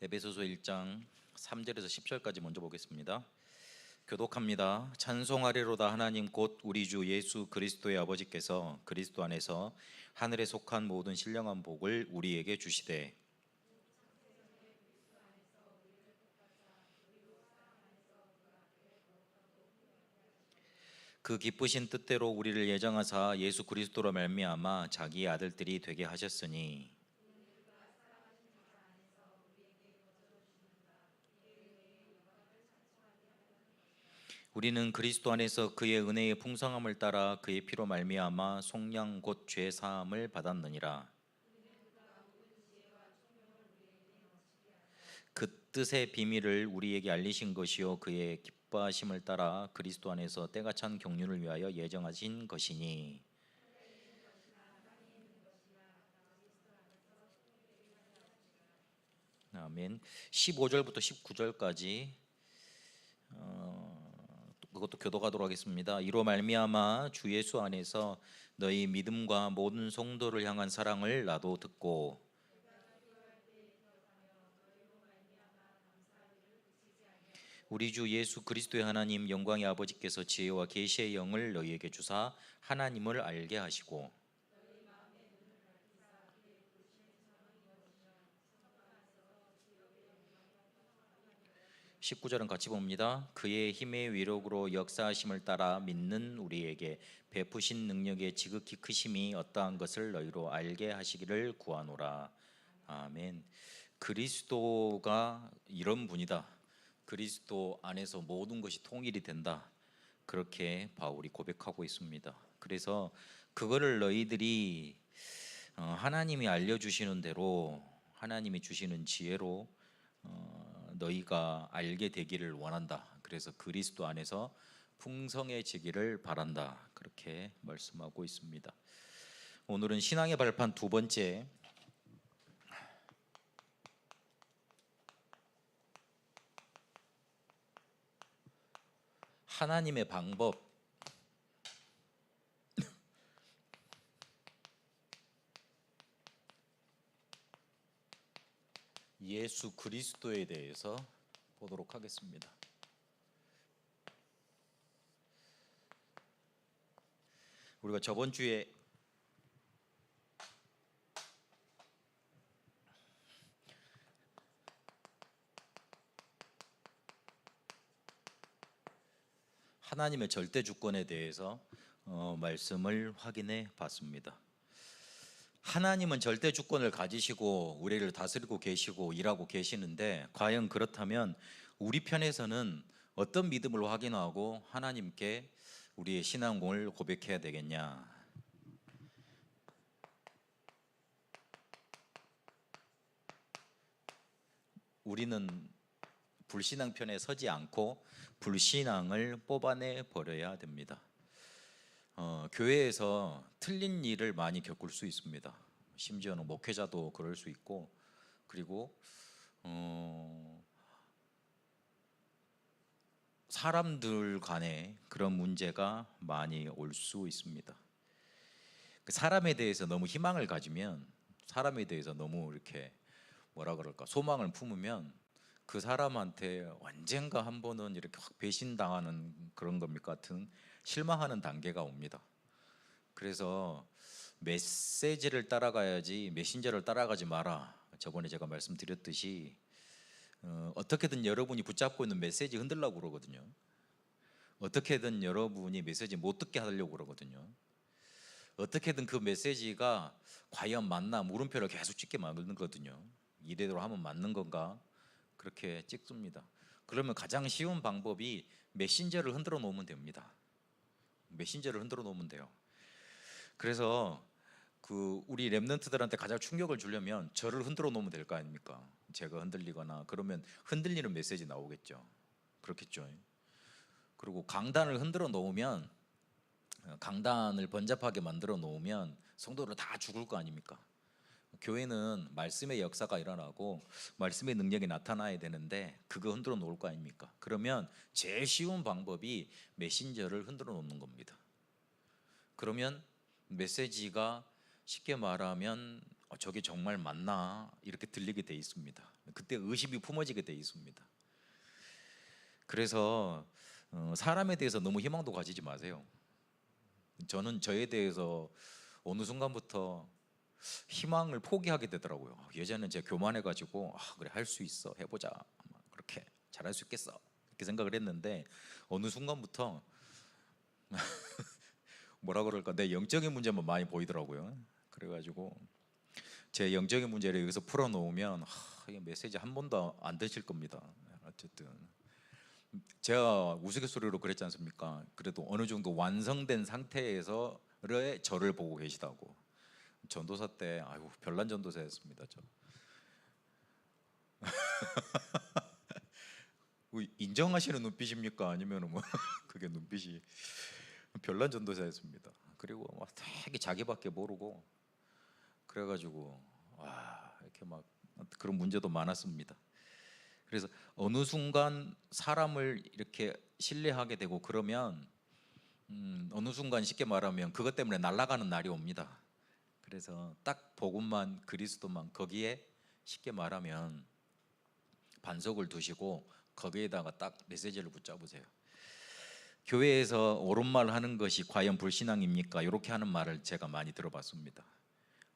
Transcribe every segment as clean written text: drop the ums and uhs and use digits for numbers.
에베소서 1장 3절에서 10절까지 먼저 보겠습니다. 교독합니다. 찬송하리로다. 하나님 곧 우리 주 예수 그리스도의 아버지께서 그리스도 안에서 하늘에 속한 모든 신령한 복을 우리에게 주시되 그 기쁘신 뜻대로 우리를 예정하사 예수 그리스도로 말미암아 자기의 아들들이 되게 하셨으니 우리는 그리스도 안에서 그의 은혜의 풍성함을 따라 그의 피로 말미암아 속량 곧 죄 사함을 받았느니라. 그 뜻의 비밀을 우리에게 알리신 것이요 그의 기뻐하심을 따라 그리스도 안에서 때가 찬 경륜을 위하여 예정하신 것이니. 아멘. 15절부터 19절까지 그것도 교독하도록 하겠습니다. 이로 말미암아 주 예수 안에서 너희 믿음과 모든 성도를 향한 사랑을 나도 듣고 우리 주 예수 그리스도의 하나님 영광의 아버지께서 지혜와 계시의 영을 너희에게 주사 하나님을 알게 하시고 19절은 같이 봅니다. 그의 힘의 위력으로 역사하심을 따라 믿는 우리에게 베푸신 능력의 지극히 크심이 어떠한 것을 너희로 알게 하시기를 구하노라. 아멘. 그리스도가 이런 분이다. 그리스도 안에서 모든 것이 통일이 된다. 그렇게 바울이 고백하고 있습니다. 그래서 그거를 너희들이 하나님이 알려주시는 대로 하나님이 주시는 지혜로 너희가 알게 되기를 원한다. 그래서 그리스도 안에서 풍성해지기를 바란다. 그렇게 말씀하고 있습니다. 오늘은 신앙의 발판 두 번째, 하나님의 방법. 예수 그리스도에 대해서 보도록 하겠습니다. 우리가 저번 주에 하나님의 절대 주권에 대해서 말씀을 확인해 봤습니다. 하나님은 절대 주권을 가지시고 우리를 다스리고 계시고 일하고 계시는데 과연 그렇다면 우리 편에서는 어떤 믿음을 확인하고 하나님께 우리의 신앙을 고백해야 되겠냐? 우리는 불신앙 편에 서지 않고 불신앙을 뽑아내 버려야 됩니다. 교회에서 틀린 일을 많이 겪을 수 있습니다. 심지어는 목회자도 그럴 수 있고, 그리고 사람들 간에 그런 문제가 많이 올 수 있습니다. 사람에 대해서 너무 희망을 가지면, 사람에 대해서 너무 이렇게 뭐라 그럴까, 소망을 품으면 그 사람한테 언젠가 한 번은 이렇게 확 배신당하는 그런 것 같은 실망하는 단계가 옵니다. 그래서 메시지를 따라가야지 메신저를 따라가지 마라. 저번에 제가 말씀드렸듯이 어떻게든 여러분이 붙잡고 있는 메시지 흔들려고 그러거든요. 어떻게든 여러분이 메시지 못 듣게 하려고 그러거든요. 어떻게든 그 메시지가 과연 맞나 물음표를 계속 찍게 만들거든요. 이대로 하면 맞는 건가? 그렇게 찍습니다. 그러면 가장 쉬운 방법이 메신저를 흔들어 놓으면 됩니다. 메신저를 흔들어 놓으면 돼요. 그래서 우리 랩런트들한테 가장 충격을 주려면 저를 흔들어 놓으면 될 거 아닙니까? 제가 흔들리거나 그러면 흔들리는 메시지 나오겠죠. 그렇겠죠. 그리고 강단을 흔들어 놓으면, 강단을 번잡하게 만들어 놓으면 성도들 다 죽을 거 아닙니까? 교회는 말씀의 역사가 일어나고 말씀의 능력이 나타나야 되는데 그거 흔들어 놓을 거 아닙니까? 그러면 제일 쉬운 방법이 메신저를 흔들어 놓는 겁니다. 그러면 메시지가 쉽게 말하면 저게 정말 맞나 이렇게 들리게 돼 있습니다. 그때 의심이 품어지게 돼 있습니다. 그래서 사람에 대해서 너무 희망도 가지지 마세요. 저는 저에 대해서 어느 순간부터 희망을 포기하게 되더라고요. 예전에는 제가 교만해가지고 그래 할 수 있어 해보자 그렇게 잘할 수 있겠어 이렇게 생각을 했는데 어느 순간부터 뭐라 그럴까 내 영적인 문제만 많이 보이더라고요. 그래가지고 제 영적인 문제를 여기서 풀어놓으면 이 메시지 한 번도 안 되실 겁니다. 어쨌든 제가 우스갯소리로 그랬지 않습니까? 그래도 어느 정도 완성된 상태에서의 저를 보고 계시다고. 전도사 때 아이고 별난 전도사였습니다. 저 인정하시는 눈빛입니까? 아니면 뭐 그게 눈빛이 별난 전도사였습니다. 그리고 막 되게 자기밖에 모르고 그래가지고 와 이렇게 막 그런 문제도 많았습니다. 그래서 어느 순간 사람을 이렇게 신뢰하게 되고 그러면 어느 순간 쉽게 말하면 그것 때문에 날아가는 날이 옵니다. 그래서 딱 복음만 그리스도만 거기에 쉽게 말하면 반석을 두시고 거기에다가 딱 메시지를 붙잡으세요. 교회에서 옳은 말 하는 것이 과연 불신앙입니까? 이렇게 하는 말을 제가 많이 들어봤습니다.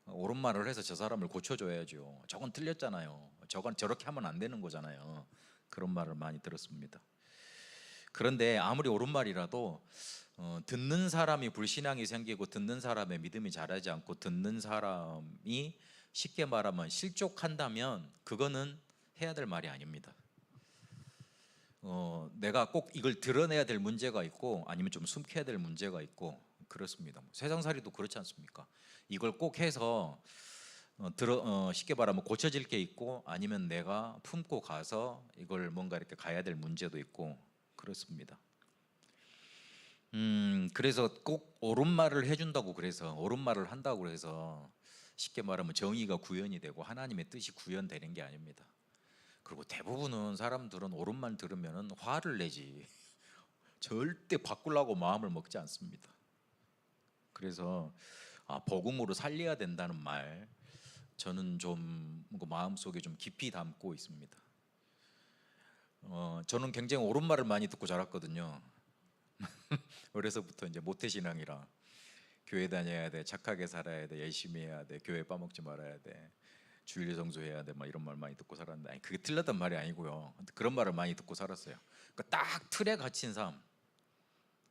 옳은 말을 해서 저 사람을 고쳐줘야죠. 저건 틀렸잖아요. 저건 저렇게 하면 안 되는 거잖아요. 그런 말을 많이 들었습니다. 그런데 아무리 옳은 말이라도 듣는 사람이 불신앙이 생기고 듣는 사람의 믿음이 자라지 않고 듣는 사람이 쉽게 말하면 실족한다면 그거는 해야 될 말이 아닙니다. 내가 꼭 이걸 드러내야 될 문제가 있고 아니면 좀 숨겨야 될 문제가 있고 그렇습니다. 세상살이도 그렇지 않습니까? 이걸 꼭 해서 쉽게 말하면 고쳐질 게 있고 아니면 내가 품고 가서 이걸 뭔가 이렇게 가야 될 문제도 있고 그렇습니다. 그래서 꼭 옳은 말을 해준다고 그래서 옳은 말을 한다고 해서 쉽게 말하면 정의가 구현이 되고 하나님의 뜻이 구현되는 게 아닙니다. 그리고 대부분은 사람들은 옳은 말 들으면 화를 내지 절대 바꾸려고 마음을 먹지 않습니다. 그래서 복음으로 살려야 된다는 말 저는 좀 마음속에 좀 깊이 담고 있습니다. 저는 굉장히 옳은 말을 많이 듣고 자랐거든요. 어려서부터 이제 모태신앙이라 교회 다녀야 돼, 착하게 살아야 돼, 열심히 해야 돼, 교회 빠먹지 말아야 돼, 주일 성수해야 돼, 막 이런 말 많이 듣고 살았는데 아니, 그게 틀렸단 말이 아니고요. 그런 말을 많이 듣고 살았어요. 그러니까 딱 틀에 갇힌 삶,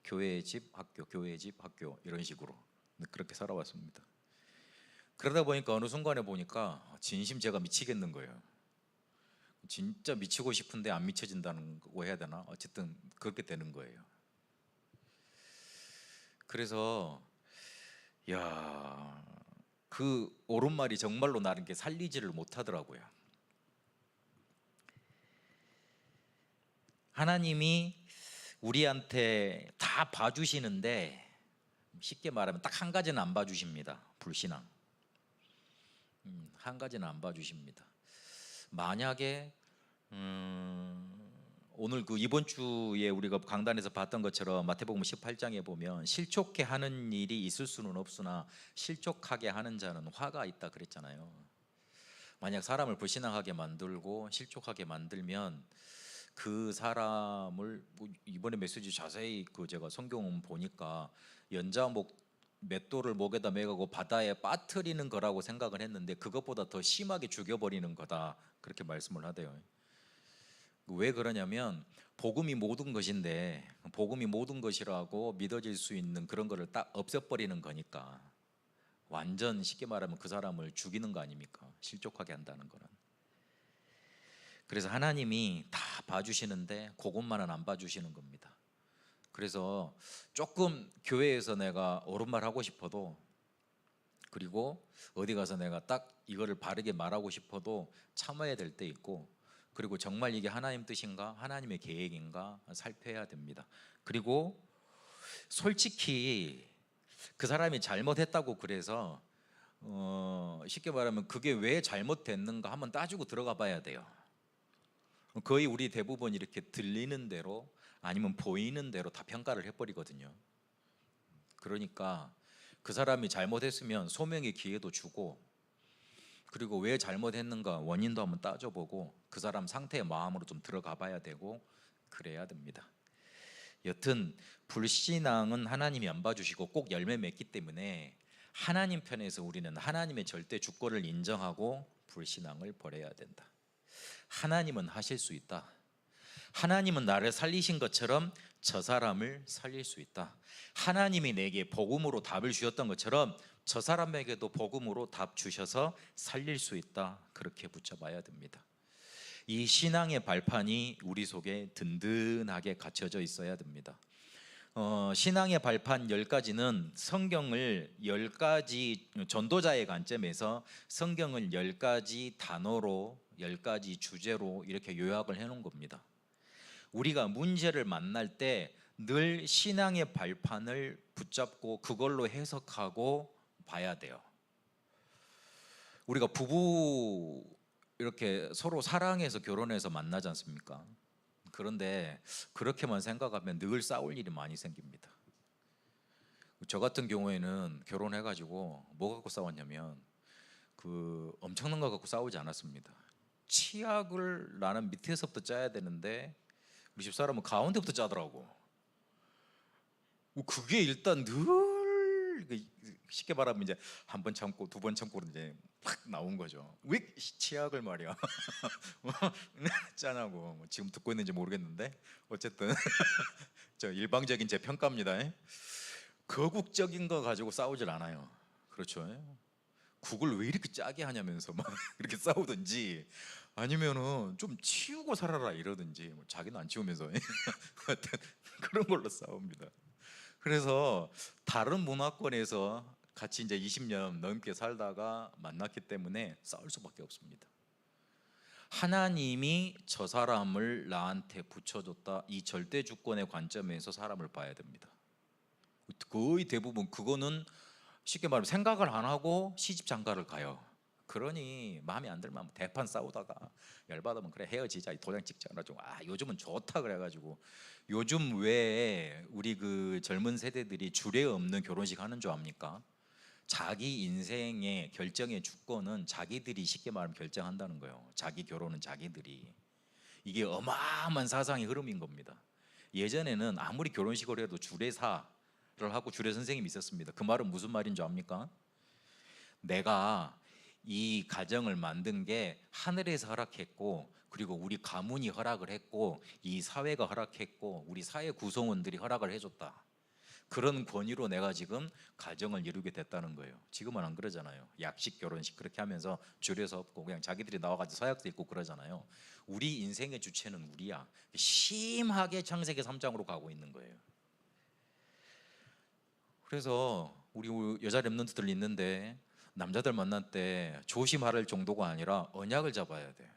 교회 집 학교, 교회 집 학교 이런 식으로 그렇게 살아왔습니다. 그러다 보니까 어느 순간에 보니까 진심 제가 미치겠는 거예요. 진짜 미치고 싶은데 안 미쳐진다는 거 해야 되나? 어쨌든 그렇게 되는 거예요. 그래서 야, 그 옳은 말이 정말로 나를 이렇게 살리지를 못하더라고요. 하나님이 우리한테 다 봐주시는데 쉽게 말하면 딱 한 가지는 안 봐주십니다. 불신앙. 한 가지는 안 봐주십니다. 만약에 오늘 그 이번 주에 우리가 강단에서 봤던 것처럼 마태복음 18장에 보면 실족해 하는 일이 있을 수는 없으나 실족하게 하는 자는 화가 있다 그랬잖아요. 만약 사람을 불신앙하게 만들고 실족하게 만들면 그 사람을 이번에 메시지 자세히 그 제가 성경 보니까 연자목 맷돌을 목에다 매고 바다에 빠뜨리는 거라고 생각을 했는데 그것보다 더 심하게 죽여버리는 거다 그렇게 말씀을 하대요. 왜 그러냐면 복음이 모든 것인데 복음이 모든 것이라고 믿어질 수 있는 그런 거를 딱 없애버리는 거니까 완전 쉽게 말하면 그 사람을 죽이는 거 아닙니까? 실족하게 한다는 거는. 그래서 하나님이 다 봐주시는데 그것만은 안 봐주시는 겁니다. 그래서 조금 교회에서 내가 옳은 말 하고 싶어도 그리고 어디 가서 내가 딱 이거를 바르게 말하고 싶어도 참아야 될 때 있고 그리고 정말 이게 하나님 뜻인가 하나님의 계획인가 살펴야 됩니다. 그리고 솔직히 그 사람이 잘못했다고 그래서 쉽게 말하면 그게 왜 잘못됐는가 한번 따지고 들어가 봐야 돼요. 거의 우리 대부분 이렇게 들리는 대로 아니면 보이는 대로 다 평가를 해버리거든요. 그러니까 그 사람이 잘못했으면 소명의 기회도 주고 그리고 왜 잘못했는가 원인도 한번 따져보고 그 사람 상태의 마음으로 좀 들어가 봐야 되고 그래야 됩니다. 여튼 불신앙은 하나님이 안 봐주시고 꼭 열매 맺기 때문에 하나님 편에서 우리는 하나님의 절대 주권을 인정하고 불신앙을 버려야 된다. 하나님은 하실 수 있다. 하나님은 나를 살리신 것처럼 저 사람을 살릴 수 있다. 하나님이 내게 복음으로 답을 주셨던 것처럼 저 사람에게도 복음으로 답 주셔서 살릴 수 있다. 그렇게 붙잡아야 됩니다. 이 신앙의 발판이 우리 속에 든든하게 갖춰져 있어야 됩니다. 신앙의 발판 10가지는 성경을 10가지 전도자의 관점에서 성경을 10가지 단어로 10가지 주제로 이렇게 요약을 해놓은 겁니다. 우리가 문제를 만날 때 늘 신앙의 발판을 붙잡고 그걸로 해석하고 봐야 돼요. 우리가 부부 이렇게 서로 사랑해서 결혼해서 만나지 않습니까? 그런데 그렇게만 생각하면 늘 싸울 일이 많이 생깁니다. 저 같은 경우에는 결혼해가지고 뭐 갖고 싸웠냐면 엄청난 거 갖고 싸우지 않았습니다. 치약을 나는 밑에서부터 짜야 되는데 우리 집사람은 가운데부터 짜더라고. 그게 일단 늘 쉽게 말하면 이제 한 번 참고 두 번 참고 이제 팍 나온 거죠. 왜 치약을 말이야 짜냐고. 지금 듣고 있는지 모르겠는데 어쨌든 저 일방적인 제 평가입니다. 거국적인 거 가지고 싸우질 않아요. 그렇죠? 국을 왜 이렇게 짜게 하냐면서 막 이렇게 싸우든지 아니면은 좀 치우고 살아라 이러든지 자기는 안 치우면서 그런 걸로 싸웁니다. 그래서 다른 문화권에서 같이 이제 20년 넘게 살다가 만났기 때문에 싸울 수밖에 없습니다. 하나님이 저 사람을 나한테 붙여줬다, 이 절대 주권의 관점에서 사람을 봐야 됩니다. 거의 대부분 그거는 쉽게 말하면 생각을 안 하고 시집 장가를 가요. 그러니 마음에 안 들면 대판 싸우다가 열받으면 그래 헤어지자, 도장 찍자 좀 요즘은 좋다 그래가지고 요즘 왜 우리 그 젊은 세대들이 주례 없는 결혼식 하는 줄 압니까? 자기 인생의 결정의 주권은 자기들이 쉽게 말하면 결정한다는 거예요. 자기 결혼은 자기들이. 이게 어마어마한 사상의 흐름인 겁니다. 예전에는 아무리 결혼식을 해도 주례사를 하고 주례 선생님이 있었습니다. 그 말은 무슨 말인 줄 압니까? 내가 이 가정을 만든 게 하늘에서 허락했고, 그리고 우리 가문이 허락을 했고, 이 사회가 허락했고, 우리 사회 구성원들이 허락을 해줬다. 그런 권위로 내가 지금 가정을 이루게 됐다는 거예요. 지금은 안 그러잖아요. 약식 결혼식 그렇게 하면서 줄여서 없고 그냥 자기들이 나와가지고 서약서 읽고 그러잖아요. 우리 인생의 주체는 우리야. 심하게 창세기 3장으로 가고 있는 거예요. 그래서 우리 여자 랩런트들 있는데 남자들 만날 때 조심할 정도가 아니라 언약을 잡아야 돼.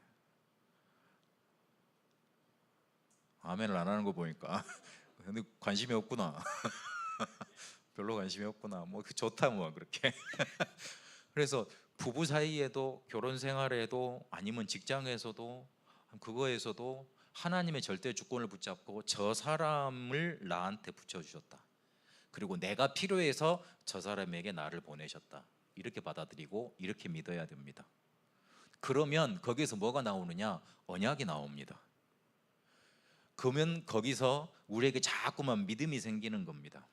아멘을 안 하는 거 보니까 근데 관심이 없구나. 별로 관심이 없구나. 뭐 좋다 뭐 그렇게. 그래서 부부 사이에도 결혼 생활에도 아니면 직장에서도 그거에서도 하나님의 절대 주권을 붙잡고 저 사람을 나한테 붙여주셨다. 그리고 내가 필요해서 저 사람에게 나를 보내셨다. 이렇게 받아들이고 이렇게 믿어야 됩니다. 그러면 거기서 뭐가 나오느냐? 언약이 나옵니다. 그러면 거기서 우리에게 자꾸만 믿음이 생기는 겁니다.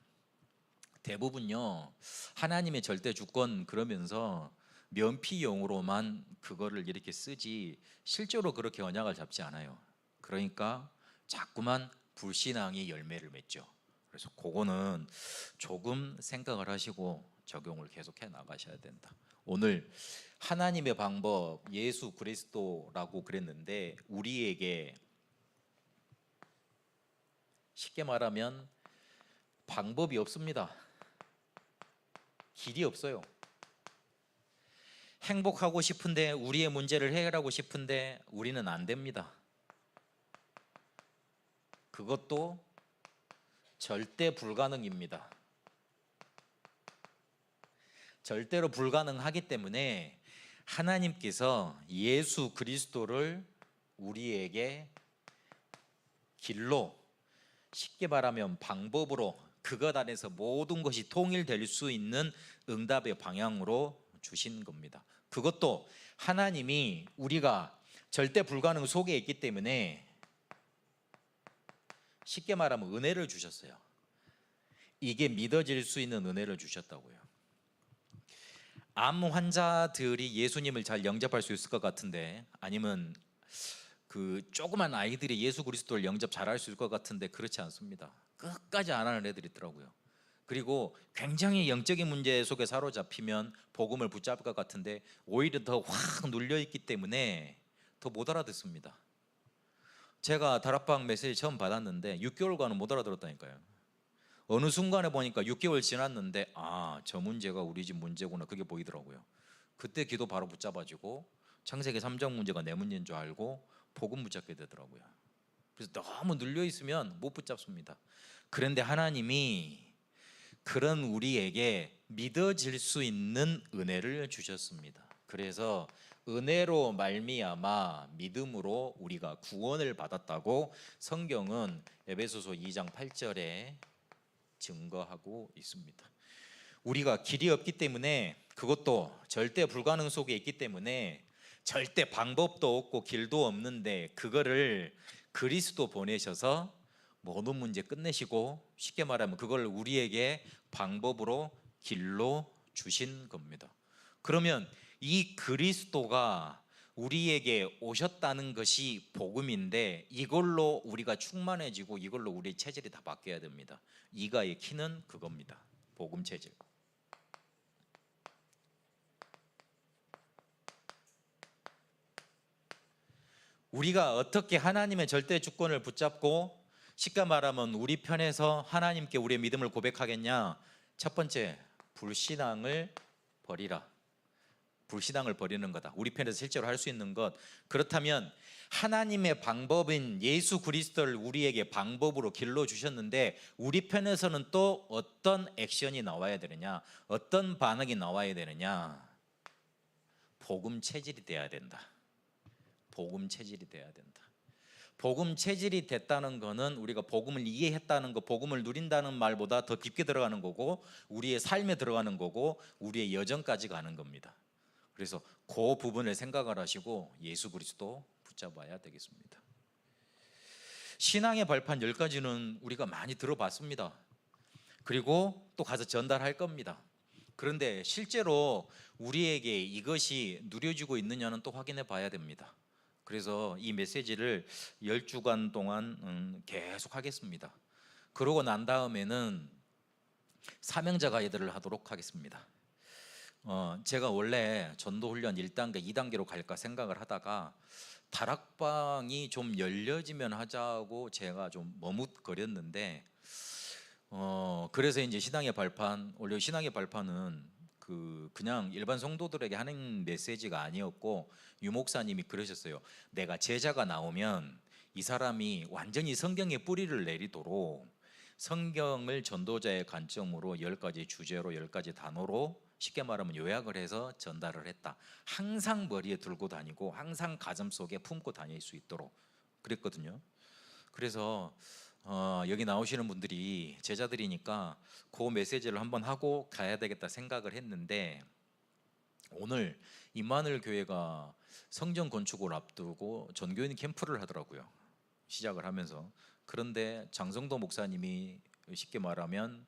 대부분요 하나님의 절대 주권 그러면서 면피용으로만 그거를 이렇게 쓰지 실제로 그렇게 언약을 잡지 않아요. 그러니까 자꾸만 불신앙이 열매를 맺죠. 그래서 그거는 조금 생각을 하시고 적용을 계속해 나가셔야 된다. 오늘 하나님의 방법 예수 그리스도라고 그랬는데 우리에게 쉽게 말하면 방법이 없습니다. 길이 없어요. 행복하고 싶은데 우리의 문제를 해결하고 싶은데 우리는 안 됩니다. 그것도 절대 불가능입니다. 절대로 불가능하기 때문에 하나님께서 예수 그리스도를 우리에게 길로 쉽게 말하면 방법으로 그것 안에서 모든 것이 통일될 수 있는 응답의 방향으로 주신 겁니다. 그것도 하나님이 우리가 절대 불가능 속에 있기 때문에 쉽게 말하면 은혜를 주셨어요. 이게 믿어질 수 있는 은혜를 주셨다고요. 암 환자들이 예수님을 잘 영접할 수 있을 것 같은데, 아니면 그 조그만 아이들이 예수 그리스도를 영접 잘할 수 있을 것 같은데 그렇지 않습니다. 끝까지 안 하는 애들이 있더라고요. 그리고 굉장히 영적인 문제 속에 사로잡히면 복음을 붙잡을 것 같은데 오히려 더 확 눌려 있기 때문에 더 못 알아듣습니다. 제가 다락방 메시지 처음 받았는데 6개월간은 못 알아들었다니까요. 어느 순간에 보니까 6개월 지났는데 저 문제가 우리 집 문제구나, 그게 보이더라고요. 그때 기도 바로 붙잡아지고 창세기 3장 문제가 내 문제인 줄 알고 복음 붙잡게 되더라고요. 그래서 너무 눌려 있으면 못 붙잡습니다. 그런데 하나님이 그런 우리에게 믿어질 수 있는 은혜를 주셨습니다. 그래서 은혜로 말미암아 믿음으로 우리가 구원을 받았다고 성경은 에베소서 2장 8절에 증거하고 있습니다. 우리가 길이 없기 때문에, 그것도 절대 불가능 속에 있기 때문에, 절대 방법도 없고 길도 없는데 그거를 그리스도 보내셔서 모든 문제 끝내시고, 쉽게 말하면 그걸 우리에게 방법으로 길로 주신 겁니다. 그러면 이 그리스도가 우리에게 오셨다는 것이 복음인데, 이걸로 우리가 충만해지고 이걸로 우리의 체질이 다 바뀌어야 됩니다. 이가의 키는 그겁니다. 복음 체질. 우리가 어떻게 하나님의 절대 주권을 붙잡고, 쉽게 말하면 우리 편에서 하나님께 우리의 믿음을 고백하겠냐? 첫 번째, 불신앙을 버리라. 불신앙을 버리는 거다. 우리 편에서 실제로 할 수 있는 것. 그렇다면 하나님의 방법인 예수 그리스도를 우리에게 방법으로 길러 주셨는데, 우리 편에서는 또 어떤 액션이 나와야 되느냐? 어떤 반응이 나와야 되느냐? 복음 체질이 돼야 된다. 복음 체질이 돼야 된다. 복음 체질이 됐다는 것은 우리가 복음을 이해했다는 것, 복음을 누린다는 말보다 더 깊게 들어가는 거고, 우리의 삶에 들어가는 거고, 우리의 여정까지 가는 겁니다. 그래서 그 부분을 생각을 하시고 예수 그리스도 붙잡아야 되겠습니다. 신앙의 발판 10가지는 우리가 많이 들어봤습니다. 그리고 또 가서 전달할 겁니다. 그런데 실제로 우리에게 이것이 누려지고 있느냐는 또 확인해 봐야 됩니다. 그래서 이 메시지를 10주간 동안 계속 하겠습니다. 그러고 난 다음에는 사명자 가이드를 하도록 하겠습니다. 제가 원래 전도훈련 1단계, 2단계로 갈까 생각을 하다가 다락방이 좀 열려지면 하자고 제가 좀 머뭇거렸는데, 그래서 이제 신앙의 발판, 원래 신앙의 발판은 그냥 일반 성도들에게 하는 메시지가 아니었고, 유 목사님이 그러셨어요. 내가 제자가 나오면 이 사람이 완전히 성경의 뿌리를 내리도록 성경을 전도자의 관점으로 10가지 주제로 10가지 단어로 쉽게 말하면 요약을 해서 전달을 했다. 항상 머리에 들고 다니고 항상 가슴속에 품고 다닐 수 있도록 그랬거든요. 그래서 여기 나오시는 분들이 제자들이니까 그 메시지를 한번 하고 가야 되겠다 생각을 했는데, 오늘 임마누엘 교회가 성전 건축을 앞두고 전교인 캠프를 하더라고요. 시작을 하면서. 그런데 장성도 목사님이 쉽게 말하면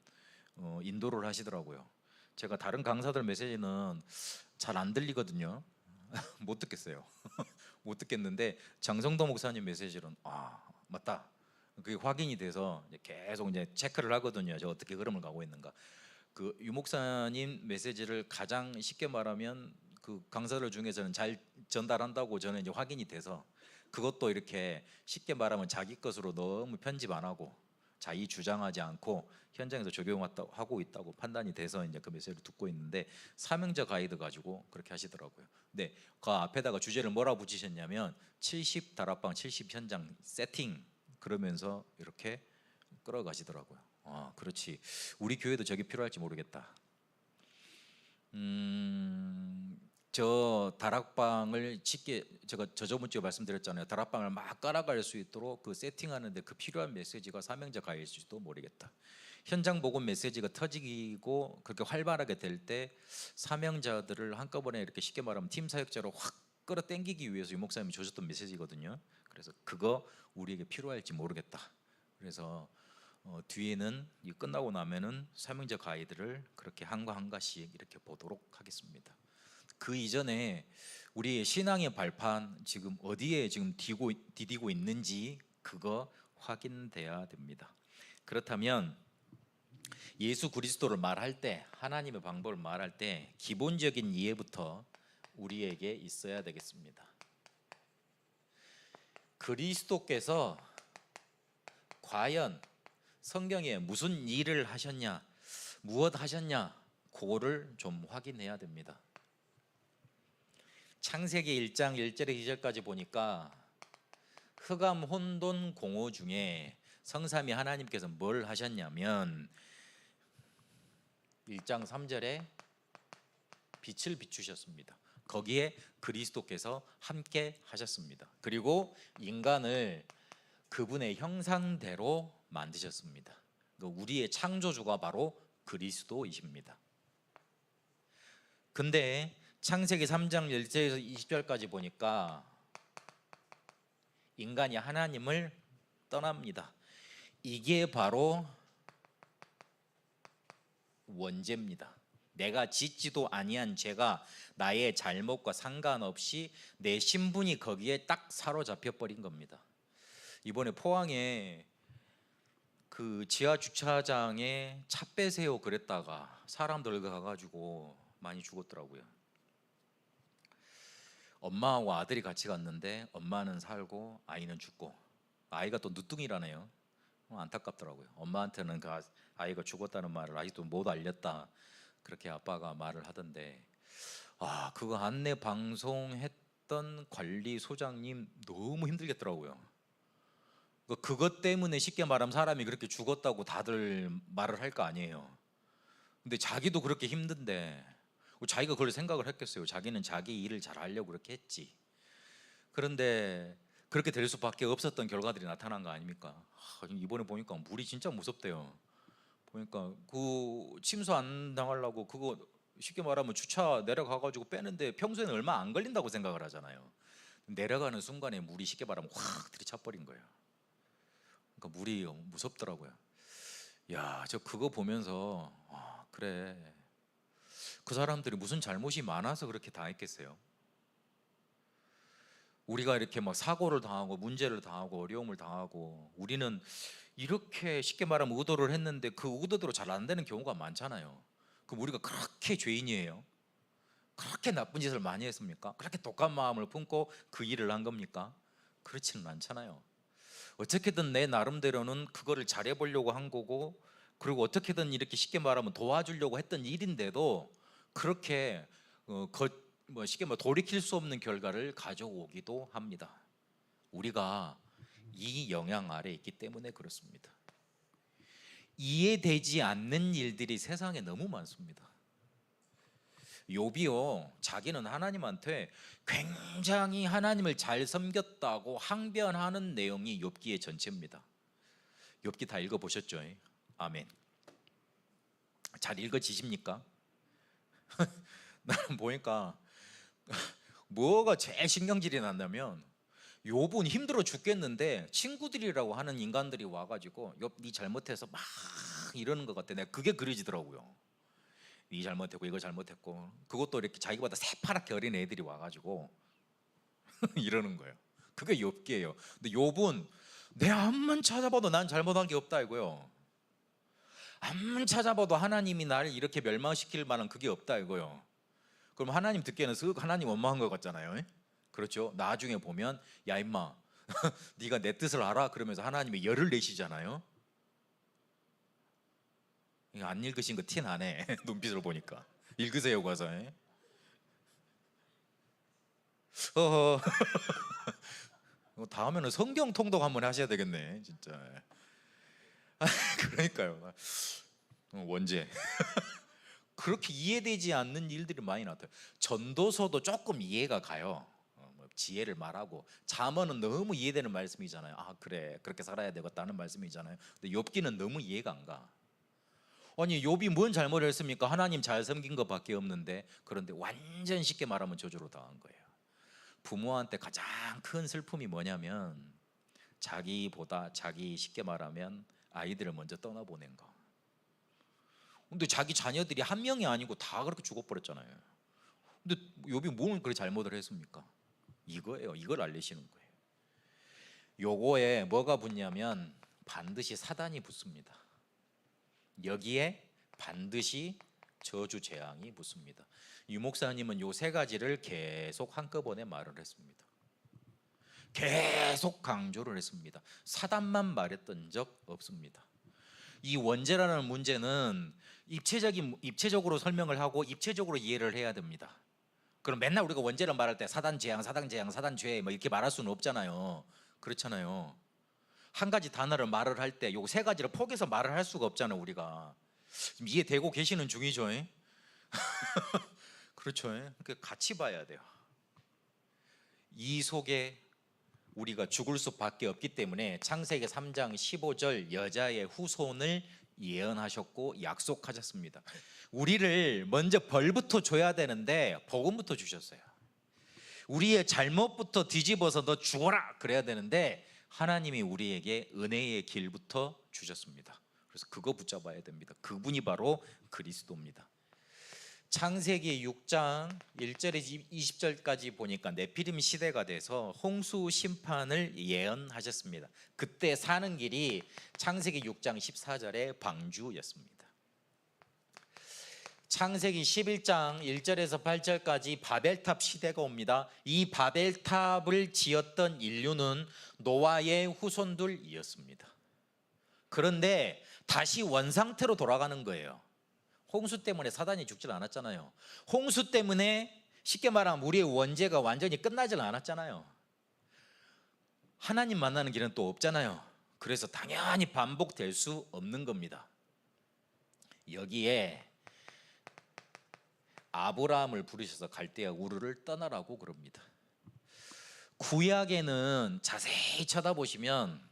인도를 하시더라고요. 제가 다른 강사들 메시지는 잘 안 들리거든요. 못 듣겠어요. 못 듣겠는데 장성도 목사님 메시지는 맞다, 그게 확인이 돼서 이제 계속 이제 체크를 하거든요. 저 어떻게 흐름을 가고 있는가. 그 유 목사님 메시지를 가장 쉽게 말하면 그 강사들 중에서는 잘 전달한다고 저는 이제 확인이 돼서, 그것도 이렇게 쉽게 말하면 자기 것으로 너무 편집 안 하고 자의 주장하지 않고 현장에서 적용하고 있다고 판단이 돼서 이제 그 메시지를 듣고 있는데, 사명자 가이드 가지고 그렇게 하시더라고요. 근데 그 앞에다가 주제를 뭐라 붙이셨냐면 70 다락방 70 현장 세팅, 그러면서 이렇게 끌어가시더라고요. 그렇지, 우리 교회도 저게 필요할지 모르겠다. 저 다락방을 짓게, 제가 저번 주에 말씀드렸잖아요. 다락방을 막 깔아갈 수 있도록 그 세팅하는데 그 필요한 메시지가 사명자 가일지도 모르겠다. 현장 복음 메시지가 터지고 그렇게 활발하게 될 때 사명자들을 한꺼번에 이렇게 쉽게 말하면 팀 사역자로 확 끌어당기기 위해서 유 목사님이 주셨던 메시지거든요. 그래서 그거 우리에게 필요할지 모르겠다. 그래서 뒤에는 이 끝나고 나면은 사명자 가이드를 그렇게 한과 한가씩 이렇게 보도록 하겠습니다. 그 이전에 우리의 신앙의 발판 지금 어디에 지금 디디고 있는지 그거 확인돼야 됩니다. 그렇다면 예수 그리스도를 말할 때, 하나님의 방법을 말할 때 기본적인 이해부터 우리에게 있어야 되겠습니다. 그리스도께서 과연 성경에 무슨 일을 하셨냐, 무엇 하셨냐, 그거를 좀 확인해야 됩니다. 창세기 1장 1절에 2절까지 보니까 흑암 혼돈 공허 중에 성삼위 하나님께서 뭘 하셨냐면 1장 3절에 빛을 비추셨습니다. 거기에 그리스도께서 함께 하셨습니다. 그리고 인간을 그분의 형상대로 만드셨습니다. 우리의 창조주가 바로 그리스도이십니다. 근데 창세기 3장 1절에서 20절까지 보니까 인간이 하나님을 떠납니다. 이게 바로 원죄입니다. 내가 짓지도 아니한 죄가 나의 잘못과 상관없이 내 신분이 거기에 딱 사로잡혀 버린 겁니다. 이번에 포항에 그 지하 주차장에 차 빼세요 그랬다가 사람들 가가지고 많이 죽었더라고요. 엄마하고 아들이 같이 갔는데 엄마는 살고 아이는 죽고, 아이가 또 누뚱이라네요. 안타깝더라고요. 엄마한테는 그 아이가 죽었다는 말을 아직도 못 알렸다, 그렇게 아빠가 말을 하던데, 그거 안내 방송했던 관리소장님 너무 힘들겠더라고요. 그것 때문에 쉽게 말하면 사람이 그렇게 죽었다고 다들 말을 할 거 아니에요. 근데 자기도 그렇게 힘든데 자기가 그걸 생각을 했겠어요. 자기는 자기 일을 잘 하려고 그렇게 했지. 그런데 그렇게 될 수밖에 없었던 결과들이 나타난 거 아닙니까? 이번에 보니까 물이 진짜 무섭대요. 보니까 그 침수 안 당하려고 그거 쉽게 말하면 주차 내려가가지고 빼는데 평소에는 얼마 안 걸린다고 생각을 하잖아요. 내려가는 순간에 물이 쉽게 말하면 확 들이차버린 거예요. 그러니까 물이 무섭더라고요. 야, 저 그거 보면서 그래, 그 사람들이 무슨 잘못이 많아서 그렇게 당했겠어요. 우리가 이렇게 막 사고를 당하고 문제를 당하고 어려움을 당하고 우리는 이렇게 쉽게 말하면 의도를 했는데 그 의도대로 잘 안 되는 경우가 많잖아요. 그럼 우리가 그렇게 죄인이에요? 그렇게 나쁜 짓을 많이 했습니까? 그렇게 독한 마음을 품고 그 일을 한 겁니까? 그렇지는 않잖아요. 어떻게든 내 나름대로는 그거를 잘해보려고 한 거고, 그리고 어떻게든 이렇게 쉽게 말하면 도와주려고 했던 일인데도 그렇게 쉽게 말 돌이킬 수 없는 결과를 가져오기도 합니다. 우리가 이 영향 아래 있기 때문에 그렇습니다. 이해되지 않는 일들이 세상에 너무 많습니다. 욥이요, 자기는 하나님한테 굉장히 하나님을 잘 섬겼다고 항변하는 내용이 욥기의 전체입니다. 욥기 다 읽어보셨죠? 아멘. 잘 읽어지십니까? 나는 보니까 뭐가 제일 신경질이 난다면, 욥은 힘들어 죽겠는데 친구들이라고 하는 인간들이 와가지고 욥 네 잘못해서 막 이러는 것 같아. 내가 그게 그려지더라고요. 네 잘못했고 이거 잘못했고, 그것도 이렇게 자기보다 새파랗게 어린 애들이 와가지고 이러는 거예요. 그게 욥기예요. 근데 욥은 내 암만 찾아봐도 난 잘못한 게 없다 이거요. 암만 찾아봐도 하나님이 나를 이렇게 멸망시킬 만한 그게 없다 이거요. 그럼 하나님 듣기에는 쓱 하나님 원망한 것 같잖아요. 그렇죠? 나중에 보면 야 임마 네가 내 뜻을 알아? 그러면서 하나님이 열을 내시잖아요. 이거 안 읽으신 거 티 나네. 눈빛을 보니까. 읽으세요 가서. 어허. 다음에는 성경 통독 한번 하셔야 되겠네 진짜. 그러니까요. 원죄. 그렇게 이해되지 않는 일들이 많이 나타나요. 전도서도 조금 이해가 가요. 지혜를 말하고, 잠언은 너무 이해되는 말씀이잖아요. 그래 그렇게 살아야 되겠다는 말씀이잖아요. 근데 욥기는 너무 이해가 안 가. 아니 욥이 뭔 잘못을 했습니까? 하나님 잘 섬긴 것밖에 없는데. 그런데 완전 쉽게 말하면 저주로 당한 거예요. 부모한테 가장 큰 슬픔이 뭐냐면 자기보다 자기 쉽게 말하면 아이들을 먼저 떠나보낸 거. 근데 자기 자녀들이 한 명이 아니고 다 그렇게 죽어버렸잖아요. 근데 욥이 뭘 그렇게 잘못을 했습니까? 이거예요. 이걸 알리시는 거예요. 요거에 뭐가 붙냐면 반드시 사단이 붙습니다. 여기에 반드시 저주 재앙이 붙습니다. 유 목사님은 요 세 가지를 계속 한꺼번에 말을 했습니다. 계속 강조를 했습니다. 사단만 말했던 적 없습니다. 이 원죄라는 문제는 입체적으로 설명을 하고 입체적으로 이해를 해야 됩니다. 그럼 맨날 우리가 원죄를 말할 때 사단 재앙, 사단 재앙, 사단 죄 뭐 이렇게 말할 수는 없잖아요. 그렇잖아요. 한 가지 단어를 말을 할 때 요 세 가지를 포개서 말을 할 수가 없잖아요. 우리가 지금 이해되고 계시는 중이죠. 그렇죠. 그러니까 같이 봐야 돼요. 이 속에 우리가 죽을 수밖에 없기 때문에 창세기 3장 15절 여자의 후손을 예언하셨고 약속하셨습니다. 우리를 먼저 벌부터 줘야 되는데 복음부터 주셨어요. 우리의 잘못부터 뒤집어서 너 죽어라 그래야 되는데 하나님이 우리에게 은혜의 길부터 주셨습니다. 그래서 그거 붙잡아야 됩니다. 그분이 바로 그리스도입니다. 창세기 6장 1절에서 20절까지 보니까 네피림 시대가 돼서 홍수 심판을 예언하셨습니다. 그때 사는 길이 창세기 6장 14절의 방주였습니다. 창세기 11장 1절에서 8절까지 바벨탑 시대가 옵니다. 이 바벨탑을 지었던 인류는 노아의 후손들이었습니다. 그런데 다시 원상태로 돌아가는 거예요. 홍수 때문에 사단이 죽질 않았잖아요. 홍수 때문에 쉽게 말하면 우리의 원죄가 완전히 끝나질 않았잖아요. 하나님 만나는 길은 또 없잖아요. 그래서 당연히 반복될 수 없는 겁니다. 여기에 아브라함을 부르셔서 갈대아 우르를 떠나라고 그럽니다. 구약에는 자세히 쳐다보시면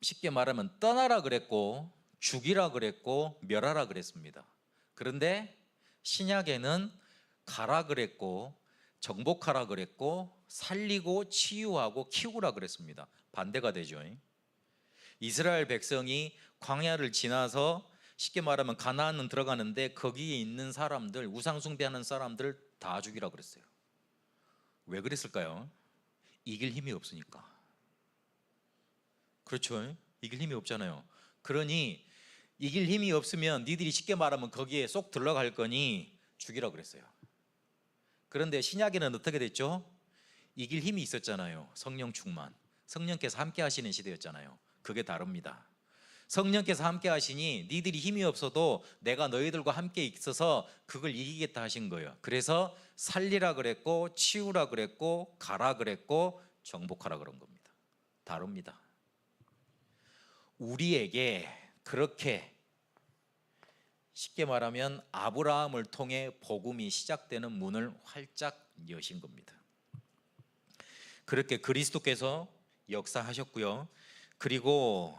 쉽게 말하면 떠나라 그랬고 죽이라 그랬고 멸하라 그랬습니다. 그런데 신약에는 가라 그랬고 정복하라 그랬고 살리고 치유하고 키우라 그랬습니다. 반대가 되죠. 이스라엘 백성이 광야를 지나서 쉽게 말하면 가나안은 들어가는데 거기에 있는 사람들, 우상 숭배하는 사람들 다 죽이라 그랬어요. 왜 그랬을까요? 이길 힘이 없으니까. 그렇죠. 이길 힘이 없잖아요. 그러니 이길 힘이 없으면 니들이 쉽게 말하면 거기에 쏙 들어갈 거니 죽이라 그랬어요. 그런데 신약에는 어떻게 됐죠? 이길 힘이 있었잖아요. 성령 충만. 성령께서 함께 하시는 시대였잖아요. 그게 다릅니다. 성령께서 함께 하시니 니들이 힘이 없어도 내가 너희들과 함께 있어서 그걸 이기겠다 하신 거예요. 그래서 살리라 그랬고 치우라 그랬고 가라 그랬고 정복하라 그런 겁니다. 다릅니다. 우리에게 그렇게 쉽게 말하면 아브라함을 통해 복음이 시작되는 문을 활짝 여신 겁니다. 그렇게 그리스도께서 역사하셨고요. 그리고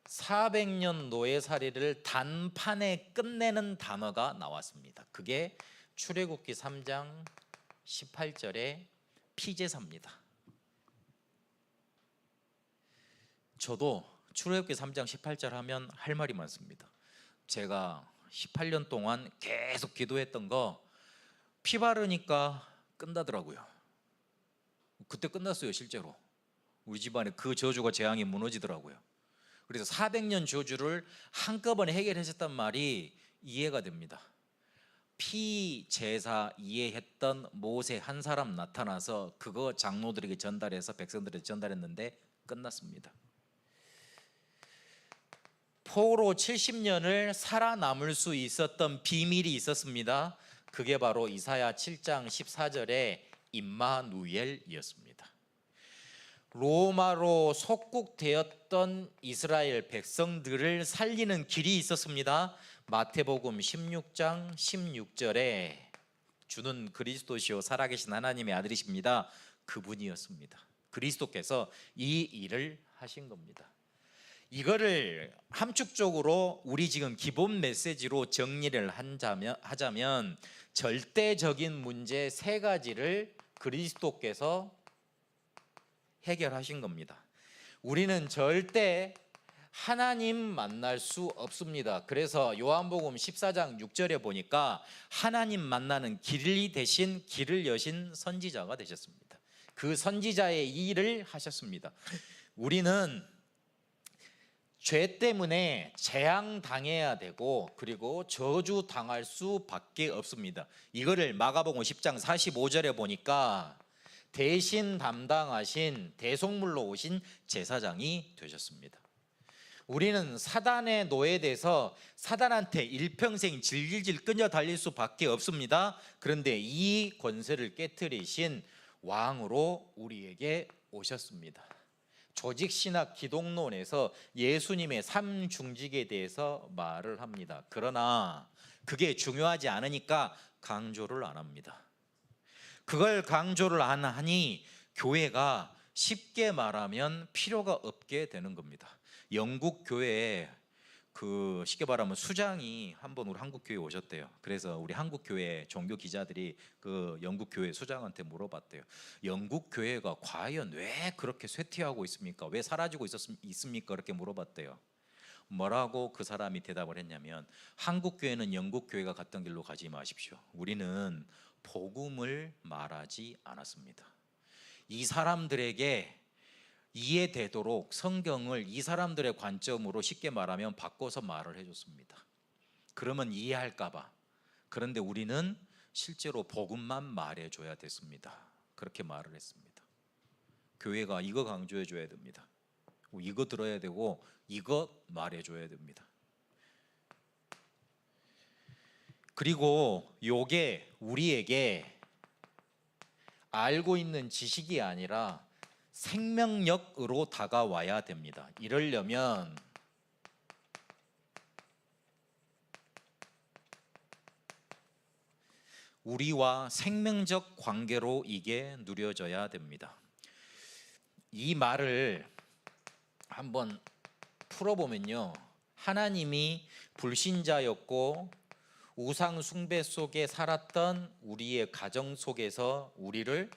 400년 노예살이를 단판에 끝내는 단어가 나왔습니다. 그게 출애굽기 3장 18절의 피제사입니다. 저도 출애굽기 3장 18절 하면 할 말이 많습니다. 제가 18년 동안 계속 기도했던 거 피 바르니까 끝나더라고요. 그때 끝났어요. 실제로 우리 집안에 그 저주가 재앙이 무너지더라고요. 그래서 400년 저주를 한꺼번에 해결하셨단 말이 이해가 됩니다. 피 제사 이해했던 모세 한 사람 나타나서 그거 장로들에게 전달해서 백성들에게 전달했는데 끝났습니다. 포로 70년을 살아남을 수 있었던 비밀이 있었습니다. 그게 바로 이사야 7장 14절의 임마누엘이었습니다. 로마로 속국되었던 이스라엘 백성들을 살리는 길이 있었습니다. 마태복음 16장 16절에 주는 그리스도시요 살아계신 하나님의 아들이십니다. 그분이었습니다. 그리스도께서 이 일을 하신 겁니다. 이거를 함축적으로 우리 지금 기본 메시지로 정리를 하자면 절대적인 문제 세 가지를 그리스도께서 해결하신 겁니다. 우리는 절대 하나님 만날 수 없습니다. 그래서 요한복음 14장 6절에 보니까 하나님 만나는 길이 대신 길을 여신 선지자가 되셨습니다. 그 선지자의 일을 하셨습니다. 우리는 죄 때문에 재앙당해야 되고 그리고 저주당할 수밖에 없습니다. 이거를 마가복음 10장 45절에 보니까 대신 담당하신 대속물로 오신 제사장이 되셨습니다. 우리는 사단의 노예돼서 사단한테 일평생 질질질 끌려 달릴 수밖에 없습니다. 그런데 이 권세를 깨트리신 왕으로 우리에게 오셨습니다. 조직신학 기독론에서 예수님의 삼중직에 대해서 말을 합니다. 그러나 그게 중요하지 않으니까 강조를 안 합니다. 그걸 강조를 안 하니 교회가 쉽게 말하면 필요가 없게 되는 겁니다. 영국 교회에 쉽게 말하면 수장이 한번 우리 한국 교회에 오셨대요. 그래서 우리 한국 교회 종교 기자들이 그 영국 교회 수장한테 물어봤대요. 영국 교회가 과연 왜 그렇게 쇠퇴하고 있습니까? 왜 사라지고 있습니까? 그렇게 물어봤대요. 뭐라고 그 사람이 대답을 했냐면, 한국 교회는 영국 교회가 갔던 길로 가지 마십시오. 우리는 복음을 말하지 않았습니다. 이 사람들에게 이해되도록 성경을 이 사람들의 관점으로 쉽게 말하면 바꿔서 말을 해줬습니다. 그러면 이해할까 봐. 그런데 우리는 실제로 복음만 말해줘야 됐습니다. 그렇게 말을 했습니다. 교회가 이거 강조해줘야 됩니다. 이거 들어야 되고 이거 말해줘야 됩니다. 그리고 요게 우리에게 알고 있는 지식이 아니라 생명력으로 다가와야 됩니다. 이러려면 우리와 생명적 관계로 이게 누려져야 됩니다. 이 말을 한번 풀어보면요, 하나님이 불신자였고 우상 숭배 속에 살았던 우리의 가정 속에서 우리를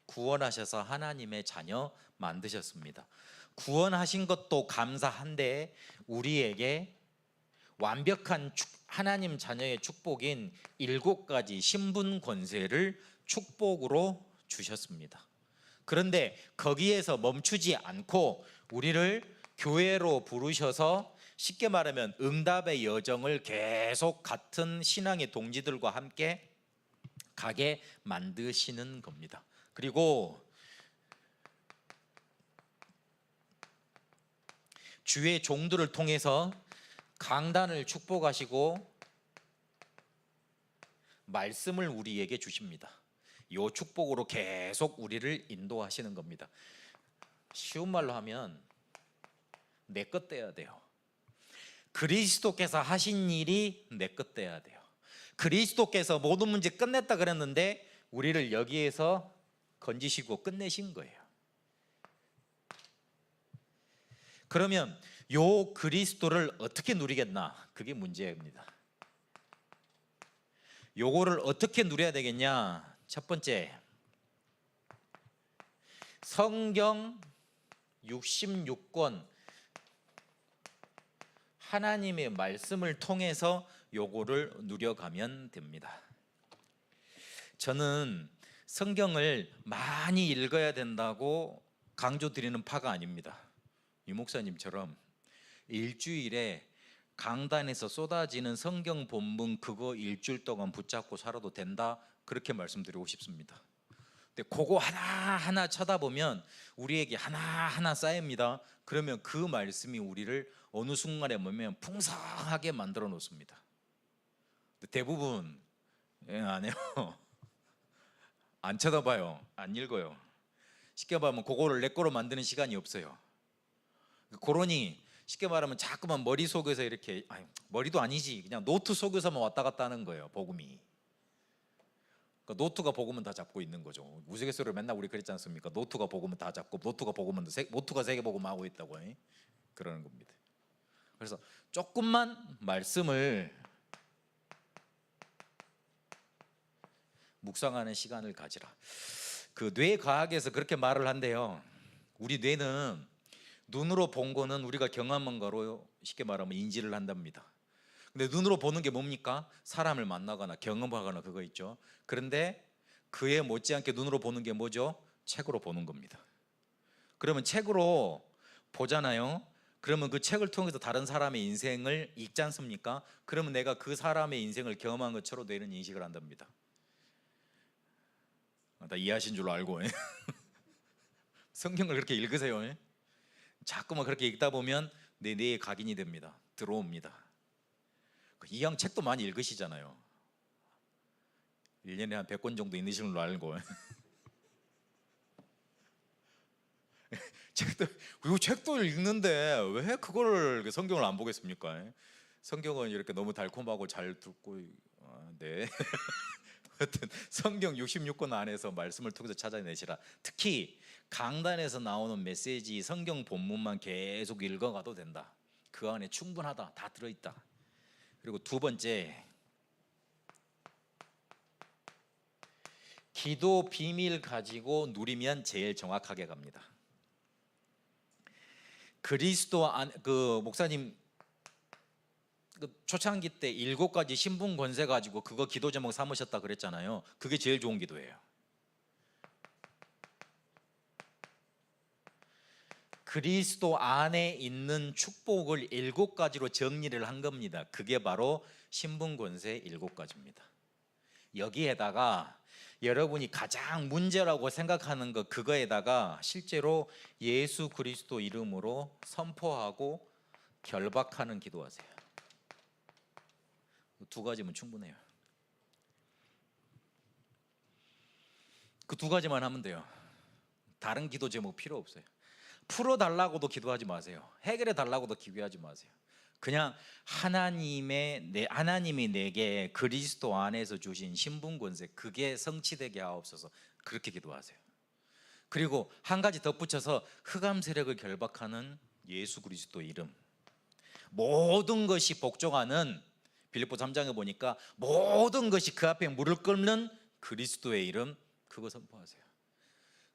구원하셔서 하나님의 자녀 만드셨습니다. 구원하신 것도 감사한데 우리에게 완벽한 하나님 자녀의 축복인 7가지 신분 권세를 축복으로 주셨습니다. 그런데 거기에서 멈추지 않고 우리를 교회로 부르셔서 쉽게 말하면 응답의 여정을 계속 같은 신앙의 동지들과 함께 가게 만드시는 겁니다. 그리고 주의 종들을 통해서 강단을 축복하시고 말씀을 우리에게 주십니다. 이 축복으로 계속 우리를 인도하시는 겁니다. 쉬운 말로 하면 내 것 돼야 돼요. 그리스도께서 하신 일이 내 것 돼야 돼요. 그리스도께서 모든 문제 끝냈다 그랬는데 우리를 여기에서 건지시고 끝내신 거예요. 그러면 요 그리스도를 어떻게 누리겠나? 그게 문제입니다. 요거를 어떻게 누려야 되겠냐? 첫 번째, 성경 66권 하나님의 말씀을 통해서 요거를 누려가면 됩니다. 저는 성경을 많이 읽어야 된다고 강조드리는 파가 아닙니다. 유 목사님처럼 일주일에 강단에서 쏟아지는 성경 본문 그거 일주일 동안 붙잡고 살아도 된다, 그렇게 말씀드리고 싶습니다. 근데 그거 하나하나 쳐다보면 우리에게 하나하나 쌓입니다. 그러면 그 말씀이 우리를 어느 순간에 보면 풍성하게 만들어 놓습니다. 대부분 안 해요. 안 쳐다봐요. 안 읽어요. 쉽게 말하면 그거를 내 거로 만드는 시간이 없어요. 그러니 쉽게 말하면 자꾸만 머릿속에서 이렇게, 머리도 아니지, 그냥 노트 속에서만 왔다 갔다 하는 거예요. 복음이. 그러니까 노트가 복음은 다 잡고 있는 거죠. 우스갯소리로 맨날 우리 그랬지 않습니까? 노트가 복음은 다 잡고 노트가 복음은 노트가 세계 복음 하고 있다고 그러는 겁니다. 그래서 조금만 말씀을 묵상하는 시간을 가지라. 그 뇌과학에서 그렇게 말을 한대요. 우리 뇌는 눈으로 본 거는 우리가 경험한 거로 쉽게 말하면 인지를 한답니다. 근데 눈으로 보는 게 뭡니까? 사람을 만나거나 경험하거나 그거 있죠. 그런데 그에 못지않게 눈으로 보는 게 뭐죠? 책으로 보는 겁니다. 그러면 책으로 보잖아요. 그러면 그 책을 통해서 다른 사람의 인생을 읽지 않습니까? 그러면 내가 그 사람의 인생을 경험한 것처럼 뇌는 인식을 한답니다. 다 이해하신 줄로 알고 성경을 그렇게 읽으세요. 자꾸만 그렇게 읽다 보면 내 뇌에 각인이 됩니다. 들어옵니다. 이왕 책도 많이 읽으시잖아요. 1년에 한 100권 정도 읽으시는 걸로 알고 책도 읽는데 왜 그걸 성경을 안 보겠습니까? 성경은 이렇게 너무 달콤하고 잘 듣고 네. 하여튼 성경 66권 안에서 말씀을 통해서 찾아내시라. 특히 강단에서 나오는 메시지 성경 본문만 계속 읽어가도 된다. 그 안에 충분하다. 다 들어있다. 그리고 두 번째, 기도 비밀 가지고 누리면 제일 정확하게 갑니다. 그리스도 그 목사님 그 초창기 때 7가지 신분 권세 가지고 그거 기도 제목 삼으셨다 그랬잖아요. 그게 제일 좋은 기도예요. 그리스도 안에 있는 축복을 7가지로 정리를 한 겁니다. 그게 바로 신분 권세 7가지입니다. 여기에다가 여러분이 가장 문제라고 생각하는 거 그거에다가 실제로 예수 그리스도 이름으로 선포하고 결박하는 기도하세요. 2가지면 충분해요. 그 2가지만 하면 돼요. 다른 기도 제목 필요 없어요. 풀어달라고도 기도하지 마세요. 해결해 달라고도 기도하지 마세요. 그냥 하나님이 내게 그리스도 안에서 주신 신분 권세 그게 성취되게 하옵소서. 그렇게 기도하세요. 그리고 한 가지 덧붙여서 흑암 세력을 결박하는 예수 그리스도 이름, 모든 것이 복종하는 빌립보 3장에 보니까 모든 것이 그 앞에 무릎 꿇는 그리스도의 이름, 그거 선포하세요.